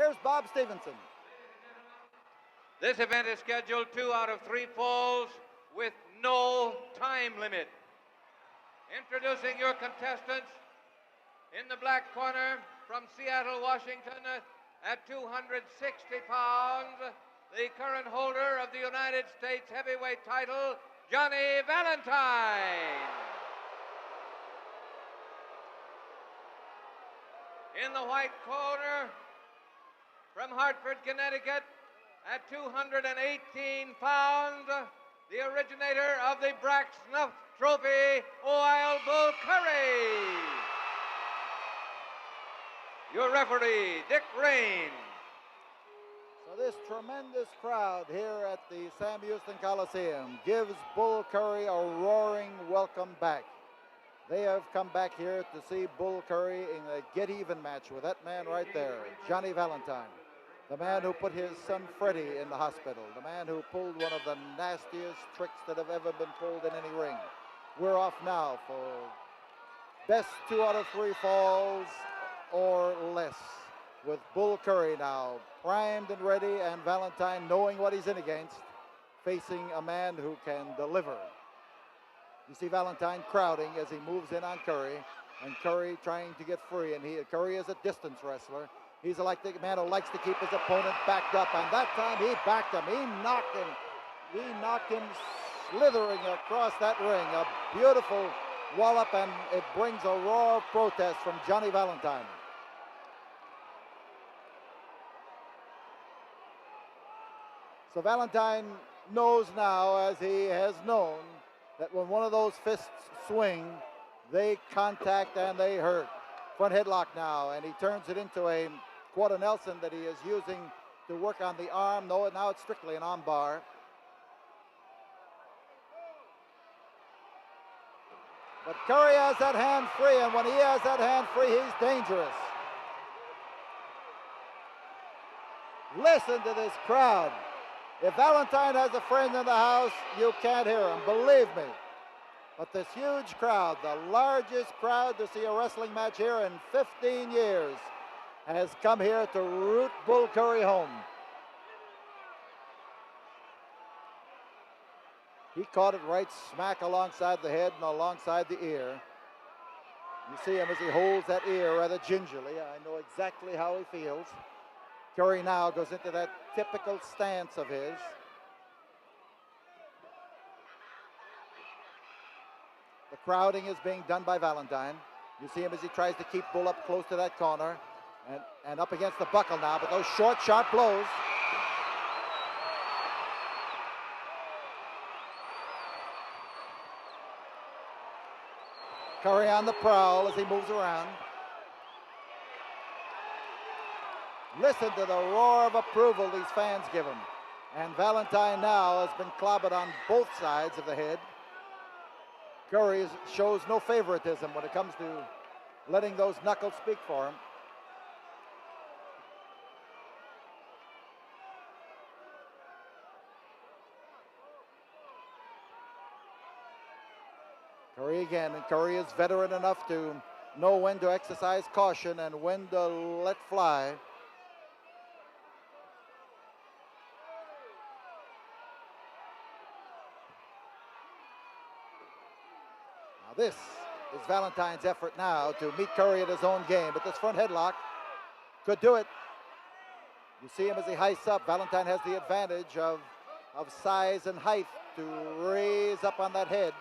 Here's Bob Stevenson. This event is scheduled 2 out of 3 falls with no time limit. Introducing your contestants in the black corner from Seattle, Washington, at 260 pounds, the current holder of the United States heavyweight title, Johnny Valentine. In the white corner from Hartford, Connecticut, at 218 pounds, the originator of the Brack Snuff Trophy, Wild Bull Curry. Your referee, Dick Rain. So this tremendous crowd here at the Sam Houston Coliseum gives Bull Curry a roaring welcome back. They have come back here to see Bull Curry in a get-even match with that man right there, Johnny Valentine. The man who put his son Freddie in the hospital. The man who pulled one of the nastiest tricks that have ever been pulled in any ring. We're off now for best 2 out of 3 falls or less. With Bull Curry now primed and ready, and Valentine knowing what he's in against, facing a man who can deliver. You see Valentine crowding as he moves in on Curry, and Curry trying to get free, and Curry is a distance wrestler. He's like the man who likes to keep his opponent backed up, and that time he backed him. He knocked him slithering across that ring. A beautiful wallop, and it brings a roar of protest from Johnny Valentine. So Valentine knows now, as he has known, that when one of those fists swing, they contact and they hurt. Front headlock now, and he turns it into a quarter Nelson that he is using to work on the arm. No, now it's strictly an arm bar. But Curry has that hand free, and when he has that hand free, he's dangerous. Listen to this crowd. If Valentine has a friend in the house, you can't hear him, believe me. But this huge crowd, the largest crowd to see a wrestling match here in 15 years, has come here to root Bull Curry home. He caught it right smack alongside the head and alongside the ear. You see him as he holds that ear rather gingerly. I know exactly how he feels. Curry now goes into that typical stance of his. The crowding is being done by Valentine. You see him as he tries to keep Bull up close to that corner and up against the buckle now, but those short, sharp blows. Curry on the prowl as he moves around. Listen to the roar of approval these fans give him. And Valentine now has been clobbered on both sides of the head. Curry shows no favoritism when it comes to letting those knuckles speak for him. Curry again, and Curry is veteran enough to know when to exercise caution and when to let fly. Now this is Valentine's effort now to meet Curry at his own game, but this front headlock could do it. You see him as he heists up. Valentine has the advantage of size and height to raise up on that head.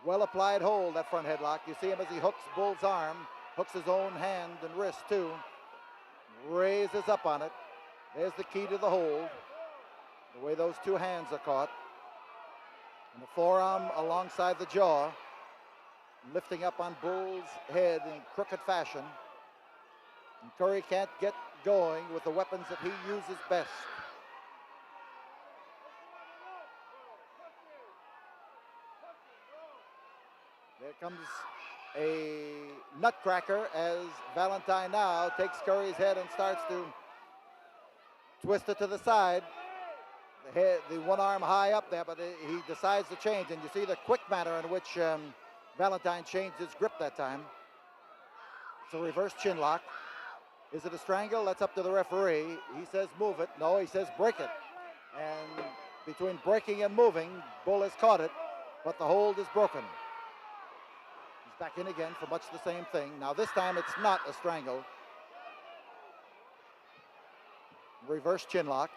Well applied hold, that front headlock. You see him as he hooks Bull's arm, hooks his own hand and wrist too. Raises up on it. There's the key to the hold. The way those two hands are caught. And the forearm alongside the jaw. Lifting up on Bull's head in crooked fashion. And Curry can't get going with the weapons that he uses best. There comes a nutcracker as Valentine now takes Curry's head and starts to twist it to the side. The one arm high up there, but he decides to change. And you see the quick manner in which Valentine changed his grip that time. It's a reverse chin lock. Is it a strangle? That's up to the referee. He says move it. No, he says break it. And between breaking and moving, Bull has caught it, but the hold is broken. He's back in again for much the same thing. Now this time it's not a strangle. Reverse chin lock.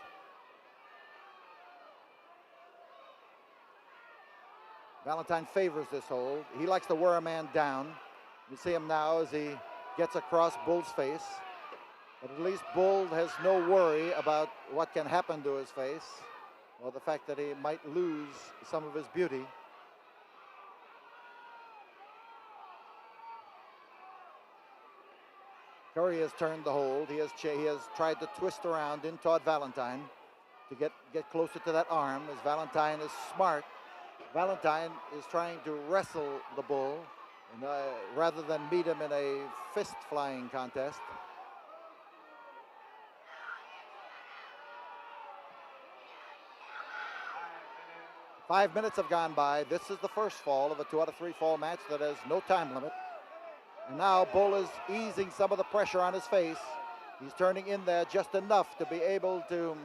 Valentine favors this hold. He likes to wear a man down. You see him now as he gets across Bull's face. But at least Bull has no worry about what can happen to his face, or the fact that he might lose some of his beauty. Curry has turned the hold. He has tried to twist around in toward Valentine to get closer to that arm, as Valentine is smart. Valentine is trying to wrestle the Bull and, rather than meet him in a fist flying contest. Five minutes have gone by. This is the first fall of a 2 out of 3 fall match that has no time limit. And now Bull is easing some of the pressure on his face. He's turning in there just enough to be able to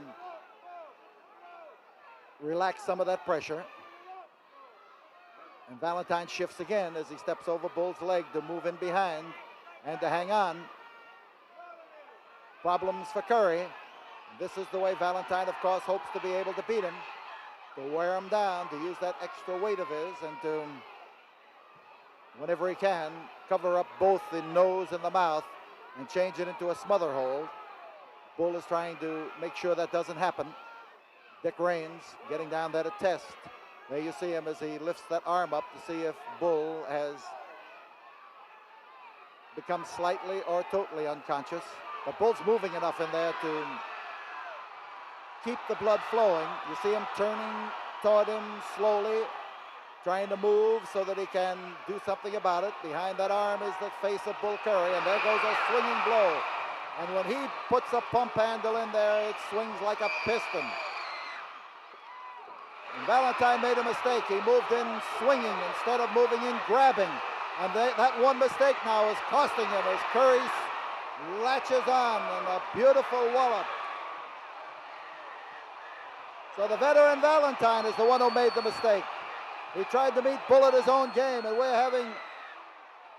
relax some of that pressure. And Valentine shifts again as he steps over Bull's leg to move in behind and to hang on. Problems for Curry. This is the way Valentine, of course, hopes to be able to beat him, to wear him down, to use that extra weight of his, and to, whenever he can, cover up both the nose and the mouth and change it into a smother hold. Bull is trying to make sure that doesn't happen. Dick Raines getting down there to test. There you see him as he lifts that arm up to see if Bull has become slightly or totally unconscious. But Bull's moving enough in there to keep the blood flowing. You see him turning toward him slowly, trying to move so that he can do something about it. Behind that arm is the face of Bull Curry, and there goes a swinging blow. And when he puts a pump handle in there, it swings like a piston. And Valentine made a mistake. He moved in swinging instead of moving in grabbing. And that one mistake now is costing him as Curry latches on, and a beautiful wallop. So the veteran Valentine is the one who made the mistake. He tried to meet Bull at his own game, and we're having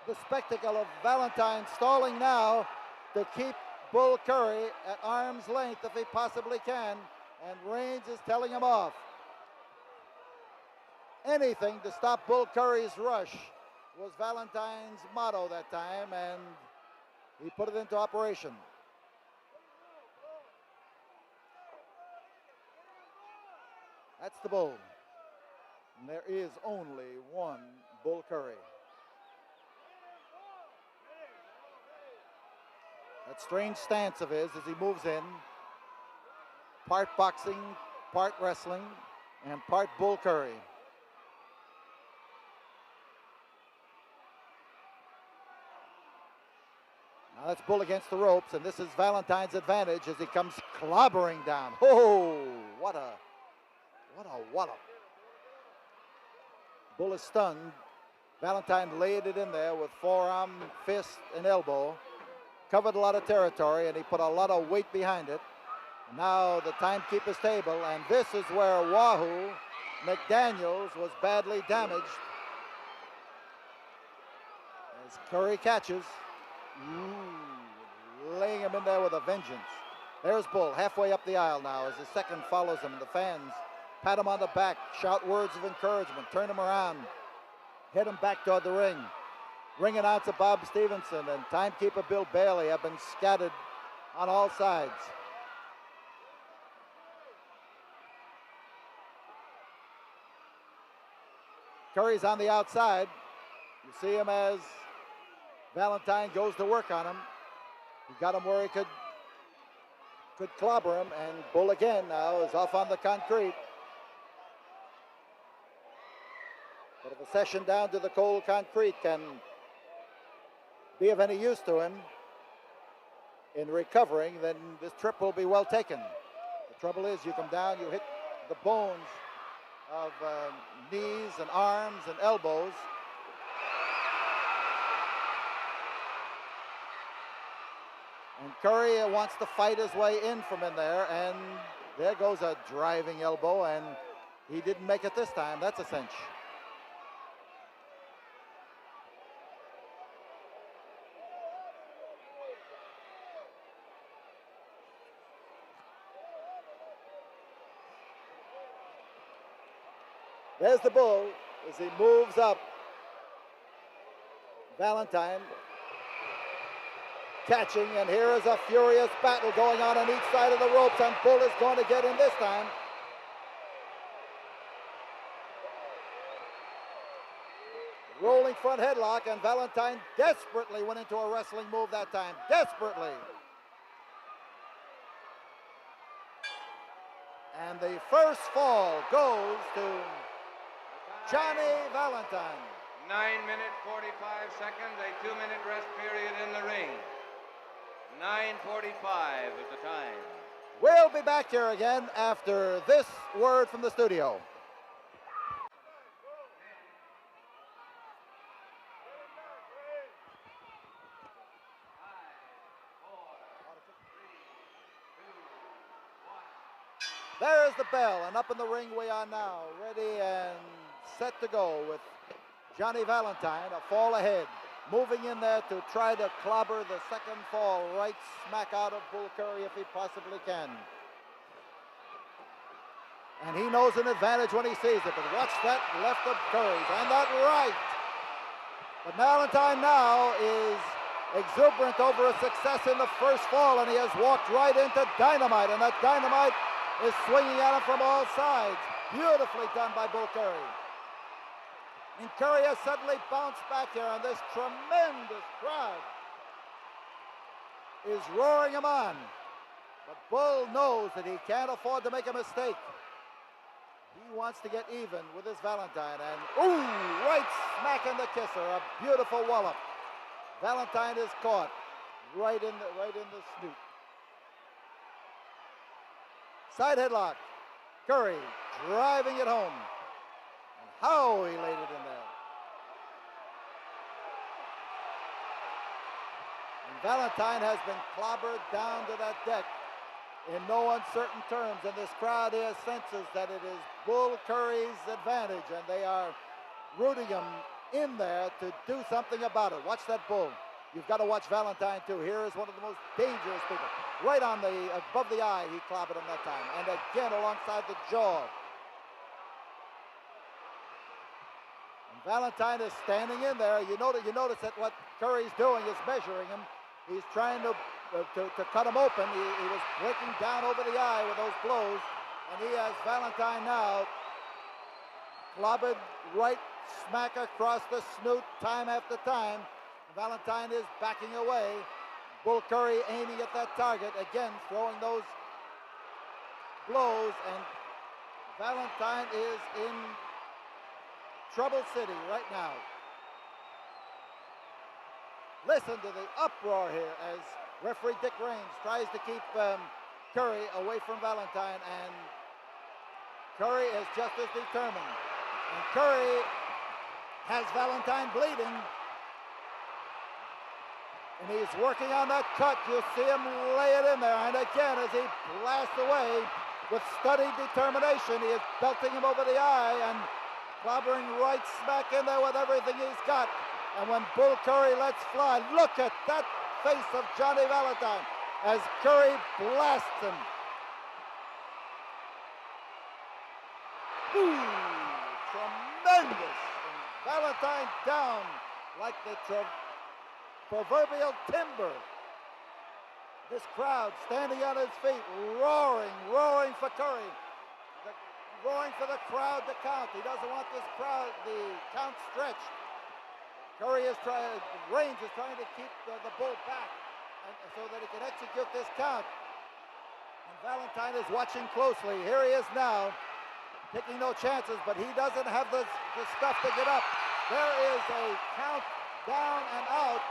the spectacle of Valentine stalling now to keep Bull Curry at arm's length if he possibly can, and Raines is telling him off. Anything to stop Bull Curry's rush was Valentine's motto that time, and he put it into operation. That's the Bull. And there is only one Bull Curry. That strange stance of his as he moves in, part boxing, part wrestling, and part Bull Curry. Now that's Bull against the ropes, and this is Valentine's advantage as he comes clobbering down. Oh, what a wallop. Bull is stunned. Valentine laid it in there with forearm, fist, and elbow. Covered a lot of territory, and he put a lot of weight behind it. Now the timekeeper's table, and this is where Wahoo McDaniels was badly damaged. As Curry catches, laying him in there with a vengeance. There's Bull halfway up the aisle now as his second follows him, and the fans pat him on the back, shout words of encouragement, turn him around, head him back toward the ring. Ring announcer Bob Stevenson and timekeeper Bill Bailey have been scattered on all sides. Curry's on the outside. You see him as Valentine goes to work on him. He got him where he could clobber him, and Bull again now is off on the concrete. But if a session down to the cold concrete can be of any use to him in recovering, then this trip will be well taken. The trouble is, you come down, you hit the bones of knees and arms and elbows, And Curry wants to fight his way in from in there, and there goes a driving elbow, and he didn't make it this time. That's a cinch. There's the Bull as he moves up. Valentine catching, and here is a furious battle going on each side of the ropes, and Bull is going to get in this time. Rolling front headlock, and Valentine desperately went into a wrestling move that time. Desperately. And the first fall goes to Johnny Valentine. 9 minutes, 45 seconds, a 2-minute rest period in the ring. 9:45 is the time. We'll be back here again after this word from the studio. There's the bell, and up in the ring we are now, ready and set to go with Johnny Valentine, a fall ahead, moving in there to try to clobber the second fall right smack out of Bull Curry if he possibly can. And he knows an advantage when he sees it, but watch that left of Curry's, and that right. But Valentine now is exuberant over his success in the first fall, and he has walked right into Dynamite, and that Dynamite is swinging at him from all sides. Beautifully done by Bull Curry. And Curry has suddenly bounced back here, and this tremendous crowd is roaring him on. But Bull knows that he can't afford to make a mistake. He wants to get even with his Valentine, and ooh, right smack in the kisser, a beautiful wallop. Valentine is caught right in the snoot. Side headlock. Curry driving it home. And how he laid it in there. And Valentine has been clobbered down to that deck in no uncertain terms. And this crowd here senses that it is Bull Curry's advantage, and they are rooting him in there to do something about it. Watch that Bull. You've got to watch Valentine too. Here is one of the most dangerous people. Right on the, above the eye, he clobbered him that time. And again alongside the jaw. And Valentine is standing in there. You notice that what Curry's doing is measuring him. He's trying to cut him open. He was breaking down over the eye with those blows. And he has Valentine now clobbered right smack across the snoot time after time. Valentine is backing away. Bull Curry aiming at that target, again throwing those blows, and Valentine is in trouble city right now. Listen to the uproar here as referee Dick Raines tries to keep Curry away from Valentine, and Curry is just as determined. And Curry has Valentine bleeding. And he's working on that cut. You see him lay it in there. And again, as he blasts away with studied determination, he is belting him over the eye and clobbering right smack in there with everything he's got. And when Bull Curry lets fly, look at that face of Johnny Valentine as Curry blasts him. Ooh, tremendous. And Valentine down like the proverbial timber. This crowd standing on his feet, roaring for Curry, roaring for the crowd to count. He doesn't want this crowd, the count stretched. Raines is trying to keep the Bull back so that he can execute this count. And Valentine is watching closely. Here he is now, taking no chances, but he doesn't have the stuff to get up. There is a count down and out.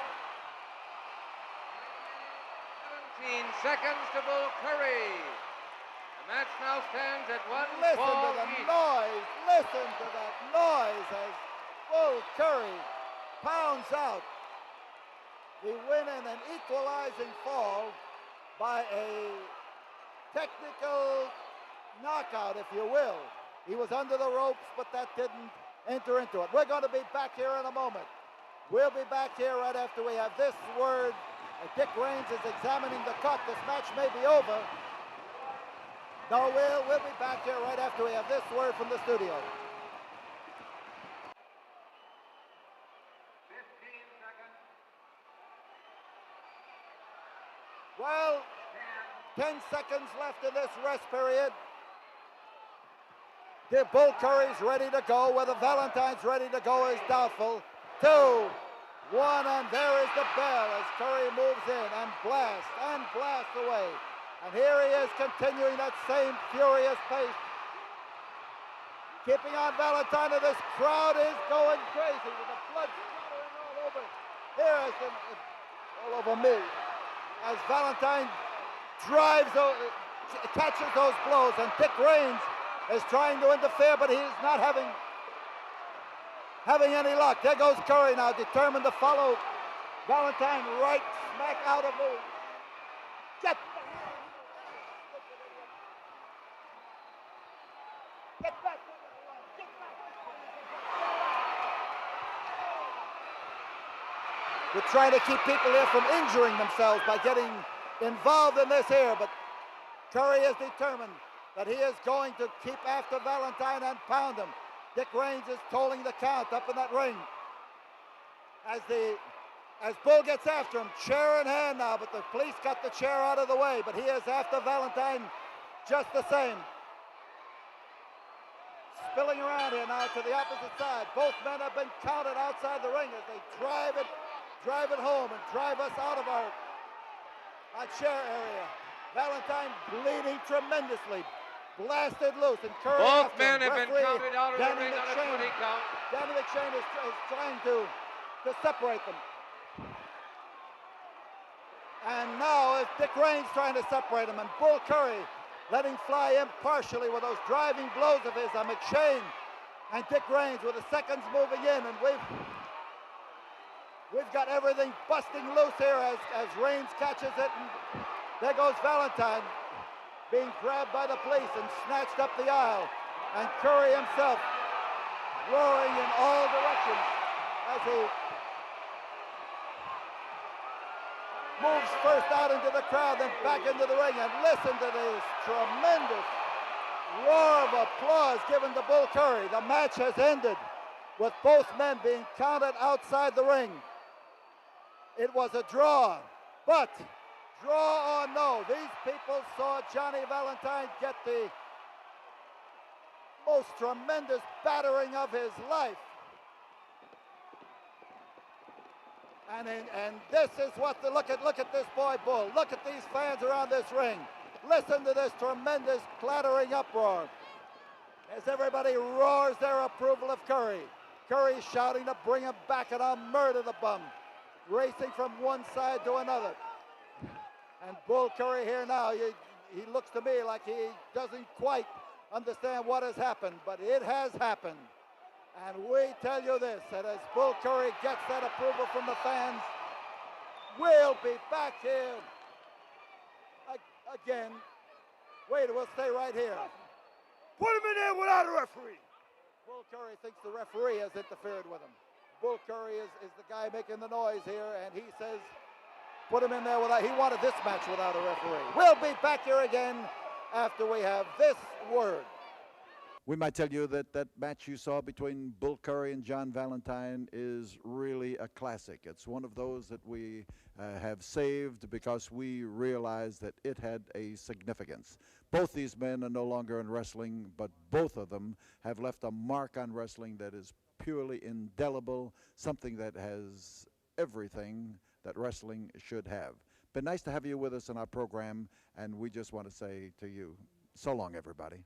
17 seconds to Bull Curry. The match now stands at one Listen fall to the each. noise. Listen to that noise as Bull Curry pounds out the win in an equalizing fall. by a technical knockout, if you will. He was under the ropes, but that didn't enter into it. We're going to be back here in a moment. We'll be back here right after we have this word. Dick Raines is examining the cut. This match may be over. No, we'll be back here right after we have this word from the studio. 15 seconds. Well, 10 seconds left in this rest period. The Bull Curry's ready to go. Whether Valentine's ready to go is doubtful. 2, 1, and there is the bell as Curry moves in and blasts away. And here he is continuing that same furious pace. Keeping on Valentine, and this crowd is going crazy with the blood splattering all over. Here is all over me as Valentine catches those blows, and Dick Raines is trying to interfere, but he's not having any luck. There goes Curry now, determined to follow Valentine right smack out of the... Get back! Get back! We're trying to keep people here from injuring themselves by getting involved in this here, but Curry is determined that he is going to keep after Valentine and pound him. Dick Raines is tolling the count up in that ring. As Bull gets after him, chair in hand now, but the police got the chair out of the way, but he is after Valentine just the same. Spilling around here now to the opposite side. Both men have been counted outside the ring as they drive it home and drive us out of our chair area. Valentine bleeding tremendously, blasted loose, and Curry Both after men him. have been Referee counted out of the Danny ring on a McShane. 20 count. Danny McShane is trying to separate them. And now it's Dick Raines trying to separate them, and Bull Curry letting fly impartially with those driving blows of his on McShane and Dick Raines with the seconds moving in, and we've got everything busting loose here as Raines catches it, and there goes Valentine being grabbed by the police and snatched up the aisle, and Curry himself roaring in all directions as he moves first out into the crowd, then back into the ring. And listen to this tremendous roar of applause given to Bull Curry. The match has ended with both men being counted outside the ring. It was a draw, but draw or no, these people saw Johnny Valentine get the most tremendous battering of his life. And this is what look at this boy Bull. Look at these fans around this ring. Listen to this tremendous clattering uproar as everybody roars their approval of Curry. Curry shouting to bring him back and I'll murder the bum, racing from one side to another. And Bull Curry here now, he looks to me like he doesn't quite understand what has happened, but it has happened. And we tell you this, that as Bull Curry gets that approval from the fans, we'll be back here again. Wait, we'll stay right here. Put him in there without a referee. Bull Curry thinks the referee has interfered with him. Bull Curry is the guy making the noise here, and he says, put him in there without, he wanted this match without a referee. We'll be back here again after we have this word. We might tell you that that match you saw between Bull Curry and John Valentine is really a classic. It's one of those that we have saved because we realize that it had a significance. Both these men are no longer in wrestling, but both of them have left a mark on wrestling that is purely indelible, something that has everything that wrestling should have. Been nice to have you with us in our program, and we just want to say to you, so long, everybody.